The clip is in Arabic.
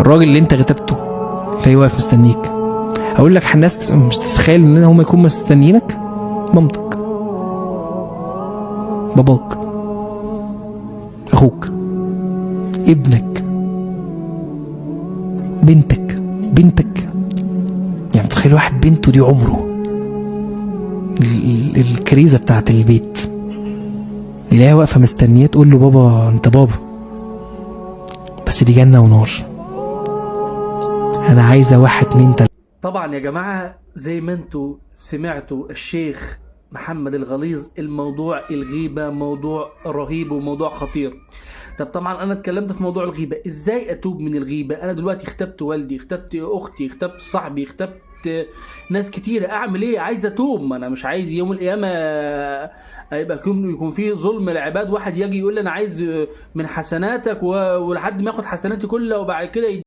الراجل اللي انت غتبته تلاقيه واقف مستنيك. اقول لك الناس مش تتخيل ان هم يكونوا مستنيينك. مامتك، باباك، اخوك، ابنك، بنتك. يعني تخيل واحد بنته دي عمره الكريزه بتاعت البيت يلاقيها واقفه مستنيه تقول له بابا انت بابا. بس دي جنه ونار. انا عايزه 1 2 3. طبعا يا جماعة زي ما انتوا سمعتوا الشيخ محمد الغليظ، الموضوع الغيبة موضوع رهيب وموضوع خطير. طب طبعا انا اتكلمت في موضوع الغيبة، ازاي اتوب من الغيبة؟ انا دلوقتي اختبت والدي، اختبت اختي، اختبت صاحبي، اختبت ناس كتيرة، اعمل ايه؟ عايز اتوب. ما انا مش عايز يوم القيامة يبقى يكون فيه ظلم العباد، واحد يجي يقول لي انا عايز من حسناتك ولحد ما ياخد حسناتي كلها وبعد كده